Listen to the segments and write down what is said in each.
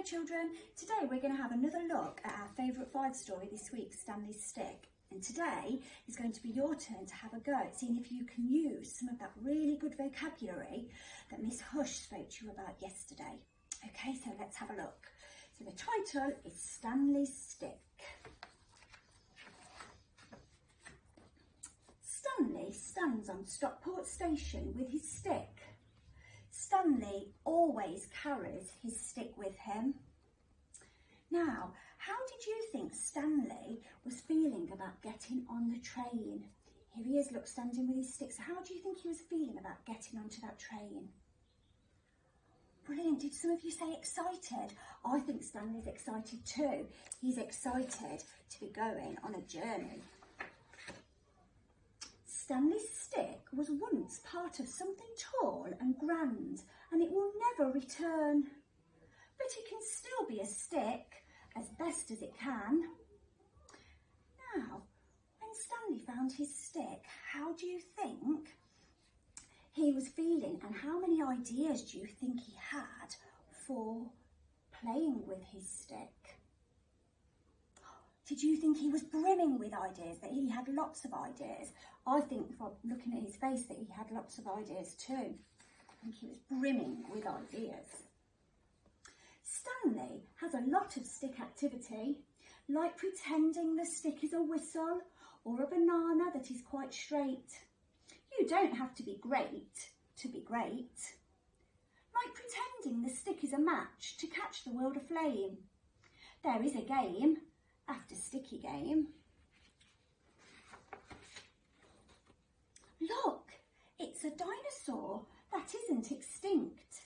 children, today we're going to have another look at our favourite 5 story this week, Stanley's Stick. And today is going to be your turn to have a go at seeing if you can use some of that really good vocabulary that Miss Hush spoke to you about yesterday. Okay, so let's have a look. So the title is Stanley's Stick. Stanley stands on Stockport Station with his stick. Stanley always carries his stick with him. Now, how did you think Stanley was feeling about getting on the train? Here he is, look, standing with his stick. So how do you think he was feeling about getting onto that train? Brilliant. Did some of you say excited? I think Stanley's excited too. He's excited to be going on a journey. Stanley's stick was once part of something tall and grand, and it will never return. But it can still be a stick, as best as it can. Now, when Stanley found his stick, how do you think he was feeling, and how many ideas do you think he had for playing with his stick? Did you think he was brimming with ideas, that he had lots of ideas? I think from looking at his face that he had lots of ideas too. I think he was brimming with ideas. Stanley has a lot of stick activity, like pretending the stick is a whistle or a banana that is quite straight. You don't have to be great to be great. Like pretending the stick is a match to catch the world aflame. There is a game after sticky game. Look, it's a dinosaur that isn't extinct.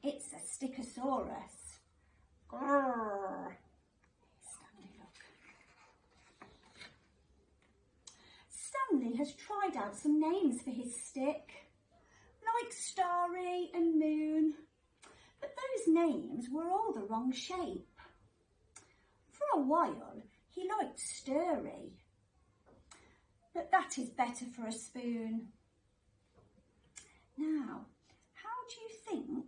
It's a Stickosaurus. Grrr. Stanley, look. Stanley has tried out some names for his stick, like Starry and Moon, but those names were all the wrong shape. For a while, he liked Stirry, but that is better for a spoon. Now, how do you think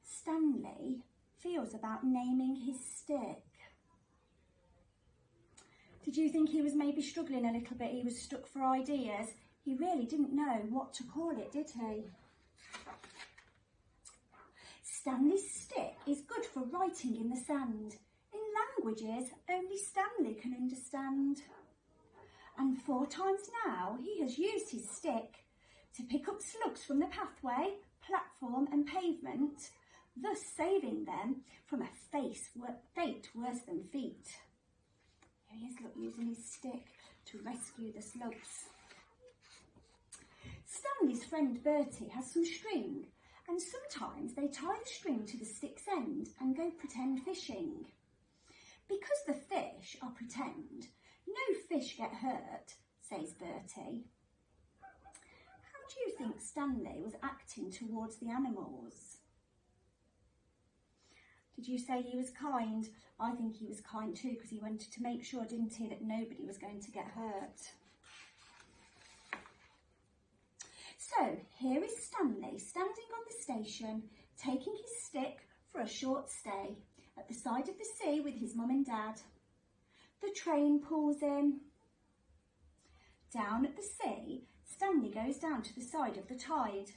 Stanley feels about naming his stick? Did you think he was maybe struggling a little bit? He was stuck for ideas. He really didn't know what to call it, did he? Stanley's stick is good for writing in the sand, in languages only Stanley can understand. And 4 times now he has used his stick to pick up slugs from the pathway, platform and pavement, thus saving them from a fate worse than feet. Here he is, look, using his stick to rescue the slugs. Stanley's friend Bertie has some string, and sometimes they tie the string to the stick's end and go pretend fishing. Because the fish are pretend, no fish get hurt, says Bertie. How do you think Stanley was acting towards the animals? Did you say he was kind? I think he was kind too, because he wanted to make sure, didn't he, that nobody was going to get hurt. So here is Stanley standing on the station, taking his stick for a short stay at the side of the sea with his mum and dad. The train pulls in. Down at the sea, Stanley goes down to the side of the tide.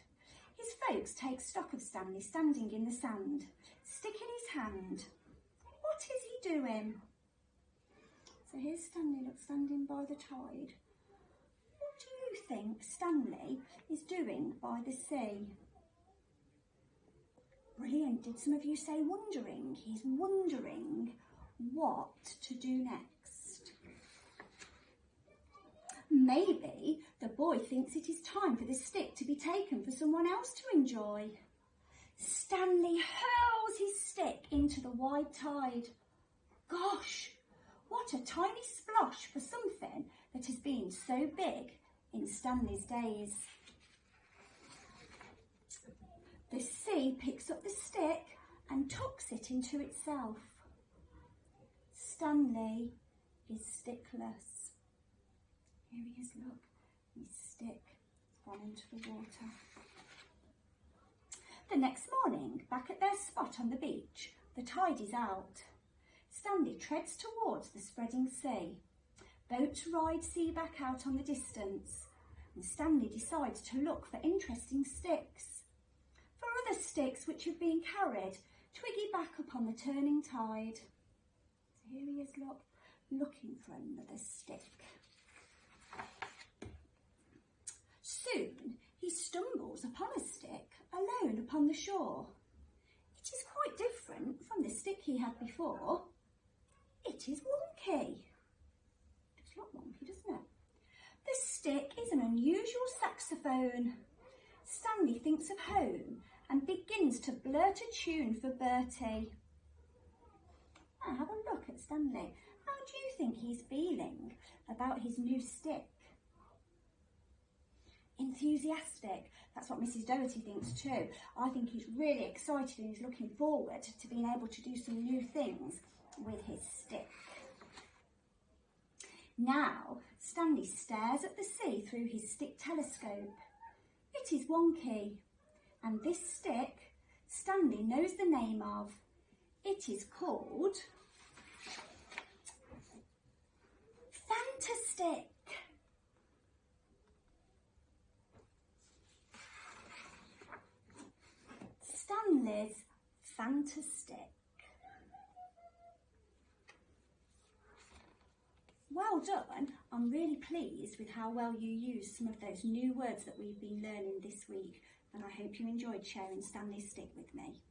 His folks take stock of Stanley standing in the sand, stick in his hand. What is he doing? So here's Stanley, look, standing by the tide. What do you think Stanley is doing by the sea? Brilliant. Did some of you say wondering? He's wondering what to do next. Maybe the boy thinks it is time for the stick to be taken for someone else to enjoy. Stanley hurls his stick into the wide tide. Gosh, what a tiny splosh for something that has been so big in Stanley's days. The sea picks up the stick and tucks it into itself. Stanley is stickless. Here he is, look, his stick has gone into the water. The next morning, back at their spot on the beach, The tide is out. Stanley treads towards the spreading sea. Boats ride sea back out on the distance, and Stanley decides to look for interesting sticks. For other sticks which have been carried, twiggy back upon the turning tide. So here he is looking for another stick. Soon he stumbles upon a stick alone upon the shore. It is quite different from the stick he had before. It is wonky. It's not wonky, doesn't it? The stick is an unusual saxophone. Stanley thinks of home and begins to blurt a tune for Bertie. Now have a look at Stanley. How do you think he's feeling about his new stick? Enthusiastic. That's what Mrs. Doherty thinks too. I think he's really excited and he's looking forward to being able to do some new things with his stick. Now, Stanley stares at the sea through his stick telescope. It is wonky, and this stick Stanley knows the name of. It is called Fantastick. Stanley's Fantastick. Well done. I'm really pleased with how well you used some of those new words that we've been learning this week, and I hope you enjoyed sharing Stanley's stick with me.